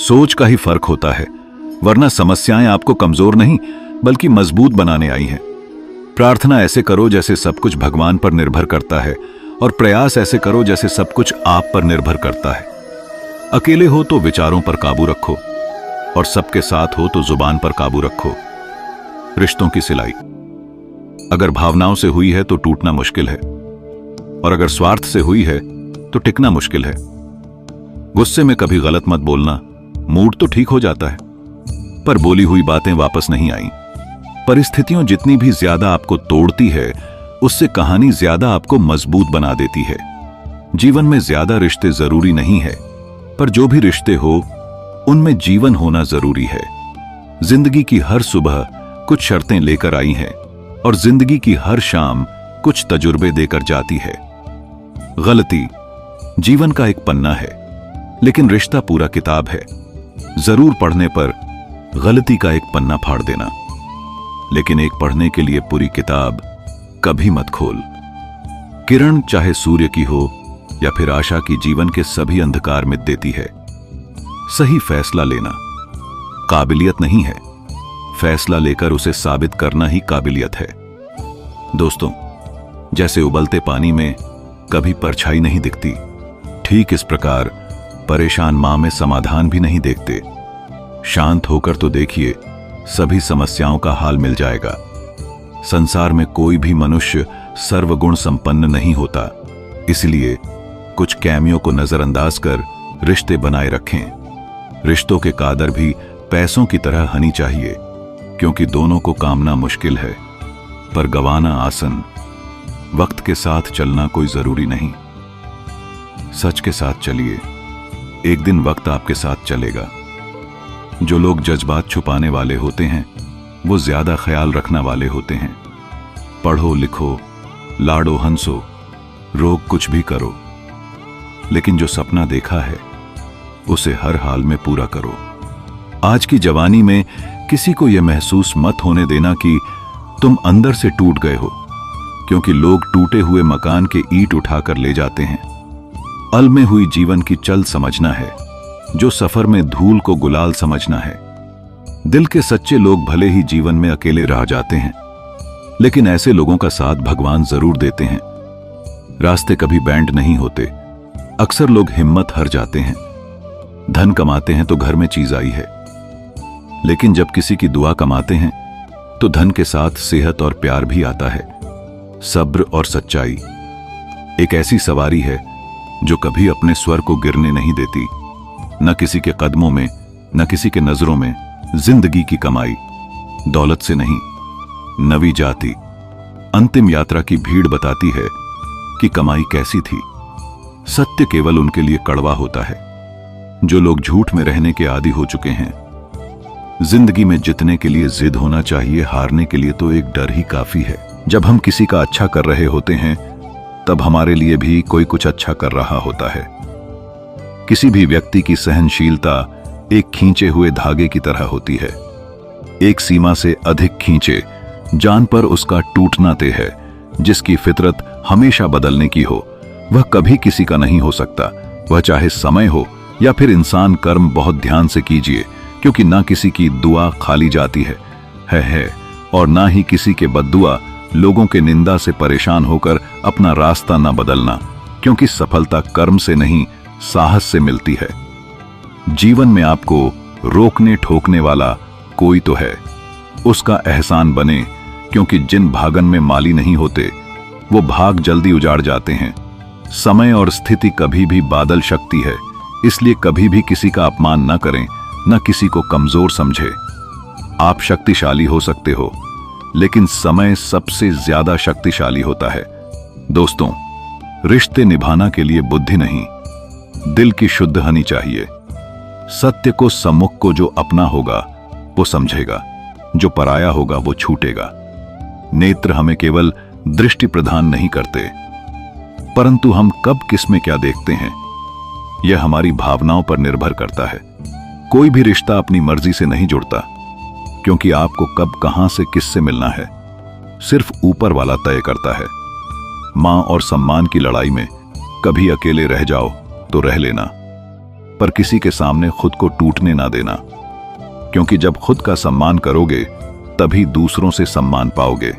सोच का ही फर्क होता है, वरना समस्याएं आपको कमजोर नहीं बल्कि मजबूत बनाने आई हैं। प्रार्थना ऐसे करो जैसे सब कुछ भगवान पर निर्भर करता है, और प्रयास ऐसे करो जैसे सब कुछ आप पर निर्भर करता है। अकेले हो तो विचारों पर काबू रखो, और सबके साथ हो तो जुबान पर काबू रखो। रिश्तों की सिलाई अगर भावनाओं से हुई है तो टूटना मुश्किल है, और अगर स्वार्थ से हुई है तो टिकना मुश्किल है। गुस्से में कभी गलत मत बोलना, मूड तो ठीक हो जाता है, पर बोली हुई बातें वापस नहीं आई। परिस्थितियों जितनी भी ज्यादा आपको तोड़ती है, उससे कहानी ज्यादा आपको मजबूत बना देती है। जीवन में ज्यादा रिश्ते जरूरी नहीं है, पर जो भी रिश्ते हो उनमें जीवन होना जरूरी है। जिंदगी की हर सुबह कुछ शर्तें लेकर आई हैं, और जिंदगी की हर शाम कुछ तजुर्बे देकर जाती है। गलती जीवन का एक पन्ना है, लेकिन रिश्ता पूरा किताब है। जरूर पढ़ने पर गलती का एक पन्ना फाड़ देना, लेकिन एक पढ़ने के लिए पूरी किताब कभी मत खोल। किरण चाहे सूर्य की हो या फिर आशा की, जीवन के सभी अंधकार मिट देती है। सही फैसला लेना काबिलियत नहीं है, फैसला लेकर उसे साबित करना ही काबिलियत है। दोस्तों, जैसे उबलते पानी में कभी परछाई नहीं दिखती, ठीक इस प्रकार परेशान मां में समाधान भी नहीं देखते। शांत होकर तो देखिए, सभी समस्याओं का हाल मिल जाएगा। संसार में कोई भी मनुष्य सर्वगुण संपन्न नहीं होता, इसलिए कुछ कैमियों को नजरअंदाज कर रिश्ते बनाए रखें। रिश्तों के कादर भी पैसों की तरह हनी चाहिए, क्योंकि दोनों को कामना मुश्किल है, पर गवाना आसन। वक्त के साथ चलना कोई जरूरी नहीं, सच के साथ चलिए, एक दिन वक्त आपके साथ चलेगा। जो लोग जज्बात छुपाने वाले होते हैं, वो ज्यादा ख्याल रखने वाले होते हैं। पढ़ो लिखो, लाडो हंसो, रोग कुछ भी करो, लेकिन जो सपना देखा है उसे हर हाल में पूरा करो। आज की जवानी में किसी को यह महसूस मत होने देना कि तुम अंदर से टूट गए हो, क्योंकि लोग टूटे हुए मकान के ईंट उठाकर ले जाते हैं। अल में हुई जीवन की चल समझना है, जो सफर में धूल को गुलाल समझना है। दिल के सच्चे लोग भले ही जीवन में अकेले रह जाते हैं, लेकिन ऐसे लोगों का साथ भगवान जरूर देते हैं। रास्ते कभी बैंड नहीं होते, अक्सर लोग हिम्मत हार जाते हैं। धन कमाते हैं तो घर में चीज आई है, लेकिन जब किसी की दुआ कमाते हैं तो धन के साथ सेहत और प्यार भी आता है। सब्र और सच्चाई एक ऐसी सवारी है जो कभी अपने स्वर को गिरने नहीं देती। न किसी के कदमों में, न किसी के नजरों में। जिंदगी की कमाई दौलत से नहीं, नवी जाती। अंतिम यात्रा की भीड़ बताती है कि कमाई कैसी थी। सत्य केवल उनके लिए कड़वा होता है जो लोग झूठ में रहने के आदी हो चुके हैं। जिंदगी में जीतने के लिए जिद होना चाहिए, हारने के लिए तो एक डर ही काफी है। जब हम किसी का अच्छा कर रहे होते हैं, तब हमारे लिए भी कोई कुछ अच्छा कर रहा होता है। किसी भी व्यक्ति की सहनशीलता एक खींचे हुए धागे की तरह होती है। एक सीमा से अधिक खींचे, जान पर उसका टूटना तय है। जिसकी फितरत हमेशा बदलने की हो, वह कभी किसी का नहीं हो सकता। वह चाहे समय हो या फिर इंसान। कर्म बहुत ध्यान से कीजिए, क्योंकि ना किसी की दुआ खाली जाती है और ना ही किसी के बद्दुआ। लोगों के निंदा से परेशान होकर अपना रास्ता ना बदलना, क्योंकि सफलता कर्म से नहीं, साहस से मिलती है। जीवन में आपको रोकने ठोकने वाला कोई तो है, उसका एहसान बने, क्योंकि जिन भागन में माली नहीं होते, वो भाग जल्दी उजाड़ जाते हैं। समय और स्थिति कभी भी बादल शक्ति है, इसलिए कभी भी किसी का अपमान न करें, न किसी को कमजोर समझे। आप शक्तिशाली हो सकते हो, लेकिन समय सबसे ज्यादा शक्तिशाली होता है। दोस्तों, रिश्ते निभाना के लिए बुद्धि नहीं, दिल की शुद्ध हनी चाहिए। सत्य को सम्मुख को जो अपना होगा वो समझेगा, जो पराया होगा वो छूटेगा। नेत्र हमें केवल दृष्टि प्रदान नहीं करते, परंतु हम कब किस में क्या देखते हैं, यह हमारी भावनाओं पर निर्भर करता है। कोई भी रिश्ता अपनी मर्जी से नहीं जुड़ता, क्योंकि आपको कब कहां से किससे मिलना है सिर्फ ऊपर वाला तय करता है। मां और सम्मान की लड़ाई में कभी अकेले रह जाओ तो रह लेना, पर किसी के सामने खुद को टूटने ना देना, क्योंकि जब खुद का सम्मान करोगे तभी दूसरों से सम्मान पाओगे।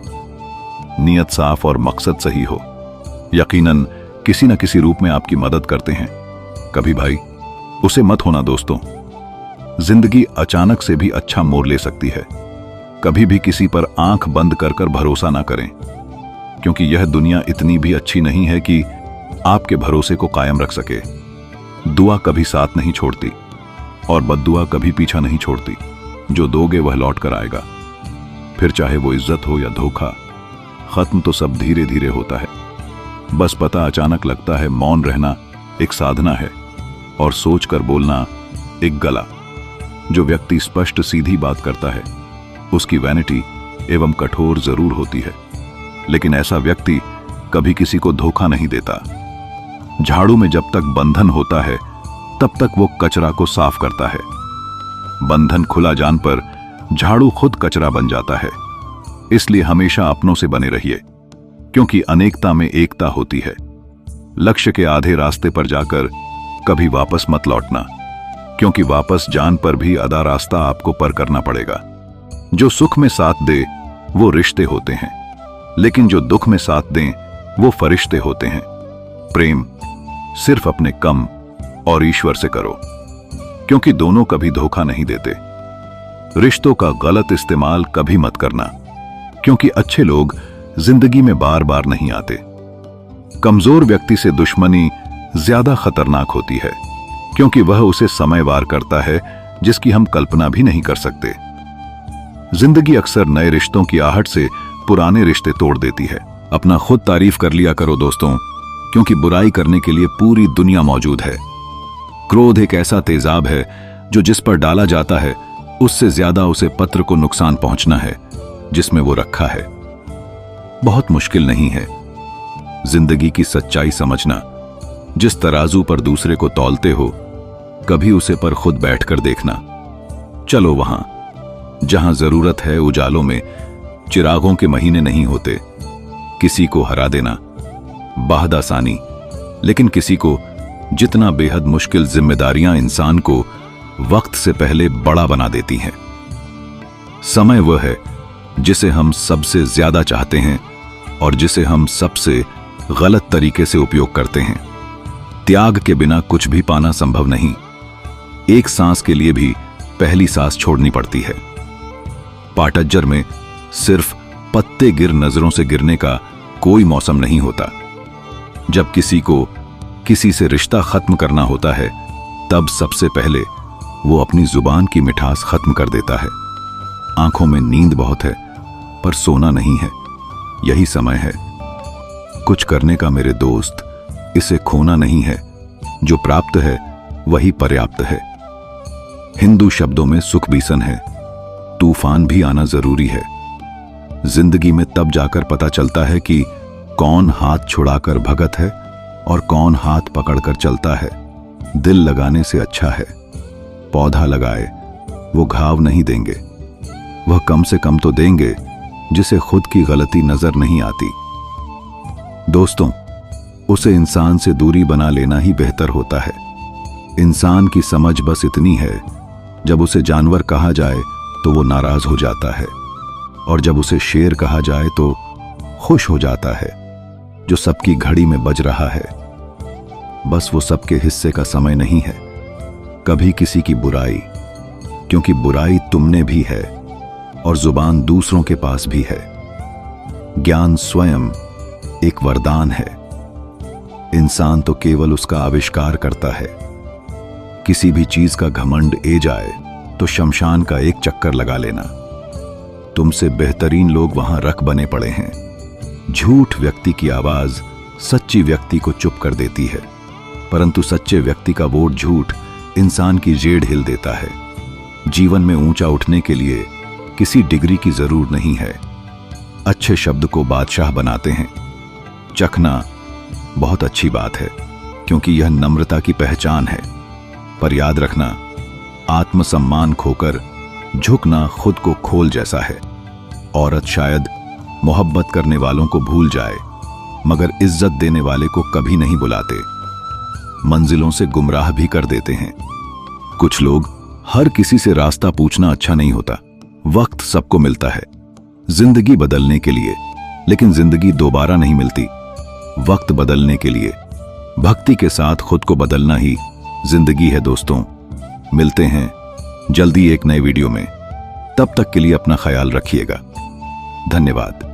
नियत साफ और मकसद सही हो, यकीनन किसी न किसी रूप में आपकी मदद करते हैं। कभी भाई उसे मत होना दोस्तों। जिंदगी अचानक से भी अच्छा मोड़ ले सकती है। कभी भी किसी पर आंख बंद कर कर भरोसा ना करें, क्योंकि यह दुनिया इतनी भी अच्छी नहीं है कि आपके भरोसे को कायम रख सके। दुआ कभी साथ नहीं छोड़ती और बद्दुआ कभी पीछा नहीं छोड़ती। जो दोगे वह लौट कर आएगा, फिर चाहे वो इज्जत हो या धोखा। खत्म तो सब धीरे धीरे होता है, बस पता अचानक लगता है। मौन रहना एक साधना है और सोच कर बोलना एक कला। जो व्यक्ति स्पष्ट सीधी बात करता है उसकी वैनिटी एवं कठोर जरूर होती है, लेकिन ऐसा व्यक्ति कभी किसी को धोखा नहीं देता। झाड़ू में जब तक बंधन होता है तब तक वो कचरा को साफ करता है। बंधन खुला जान पर झाड़ू खुद कचरा बन जाता है। इसलिए हमेशा अपनों से बने रहिए, क्योंकि अनेकता में एकता होती है। लक्ष्य के आधे रास्ते पर जाकर कभी वापस मत लौटना, क्योंकि वापस जान पर भी आधा रास्ता आपको पार करना पड़ेगा। जो सुख में साथ दे वो रिश्ते होते हैं, लेकिन जो दुख में साथ दें वो फरिश्ते होते हैं। प्रेम सिर्फ अपने कम और ईश्वर से करो, क्योंकि दोनों कभी धोखा नहीं देते। रिश्तों का गलत इस्तेमाल कभी मत करना, क्योंकि अच्छे लोग जिंदगी में बार बार नहीं आते। कमजोर व्यक्ति से दुश्मनी ज्यादा खतरनाक होती है, क्योंकि वह उसे समय वार करता है जिसकी हम कल्पना भी नहीं कर सकते। जिंदगी अक्सर नए रिश्तों की आहट से पुराने रिश्ते तोड़ देती है। अपना खुद तारीफ कर लिया करो दोस्तों, क्योंकि बुराई करने के लिए पूरी दुनिया मौजूद है। क्रोध एक ऐसा तेजाब है जो जिस पर डाला जाता है उससे ज्यादा उसे पत्र को नुकसान पहुंचना है जिसमें वो रखा है। बहुत मुश्किल नहीं है जिंदगी की सच्चाई समझना। जिस तराजू पर दूसरे को तौलते हो कभी उसे पर खुद बैठकर देखना। चलो वहां जहां जरूरत है। उजालों में चिरागों के महीने नहीं होते। किसी को हरा देना बहुत आसानी, लेकिन किसी को जितना बेहद मुश्किल जिम्मेदारियां इंसान को वक्त से पहले बड़ा बना देती हैं। समय वह है जिसे हम सबसे ज्यादा चाहते हैं और जिसे हम सबसे गलत तरीके से उपयोग करते हैं। त्याग के बिना कुछ भी पाना संभव नहीं। एक सांस के लिए भी पहली सांस छोड़नी पड़ती है। पाटज्जर में सिर्फ पत्ते गिर नजरों से गिरने का कोई मौसम नहीं होता। जब किसी को किसी से रिश्ता खत्म करना होता है तब सबसे पहले वो अपनी जुबान की मिठास खत्म कर देता है। आंखों में नींद बहुत है पर सोना नहीं है। यही समय है कुछ करने का मेरे दोस्त। इसे खोना नहीं है, जो प्राप्त है वही पर्याप्त है। हिंदू शब्दों में सुख बीसन है, तूफान भी आना जरूरी है। जिंदगी में तब जाकर पता चलता है कि कौन हाथ छुड़ाकर भगत है और कौन हाथ पकड़कर चलता है। दिल लगाने से अच्छा है पौधा लगाए, वो घाव नहीं देंगे। वह कम से कम तो देंगे जिसे खुद की गलती नजर नहीं आती। दोस्तों, उसे इंसान से दूरी बना लेना ही बेहतर होता है। इंसान की समझ बस इतनी है, जब उसे जानवर कहा जाए तो वो नाराज हो जाता है, और जब उसे शेर कहा जाए तो खुश हो जाता है। जो सबकी घड़ी में बज रहा है, बस वो सबके हिस्से का समय नहीं है। कभी किसी की बुराई, क्योंकि बुराई तुमने भी है और जुबान दूसरों के पास भी है। ज्ञान स्वयं एक वरदान है। इंसान तो केवल उसका आविष्कार करता है। किसी भी चीज का घमंड ए जाए तो शमशान का एक चक्कर लगा लेना। तुमसे बेहतरीन लोग वहां रख बने पड़े हैं। झूठ व्यक्ति की आवाज सच्ची व्यक्ति को चुप कर देती है, परंतु सच्चे व्यक्ति का वोट झूठ इंसान की जेड़ हिल देता है। जीवन में ऊंचा उठने के लिए किसी डिग्री की जरूरत नहीं है। अच्छे शब्द को बादशाह बनाते हैं। चखना बहुत अच्छी बात है, क्योंकि यह नम्रता की पहचान है। पर याद रखना, आत्मसम्मान खोकर झुकना खुद को खोल जैसा है। औरत शायद मोहब्बत करने वालों को भूल जाए, मगर इज्जत देने वाले को कभी नहीं बुलाते। मंजिलों से गुमराह भी कर देते हैं। कुछ लोग हर किसी से रास्ता पूछना अच्छा नहीं होता। वक्त सबको मिलता है जिंदगी बदलने के लिए, लेकिन जिंदगी दोबारा नहीं मिलती। वक्त बदलने के लिए भक्ति के साथ खुद को बदलना ही जिंदगी है दोस्तों। मिलते हैं जल्दी एक नए वीडियो में। तब तक के लिए अपना ख्याल रखिएगा। धन्यवाद।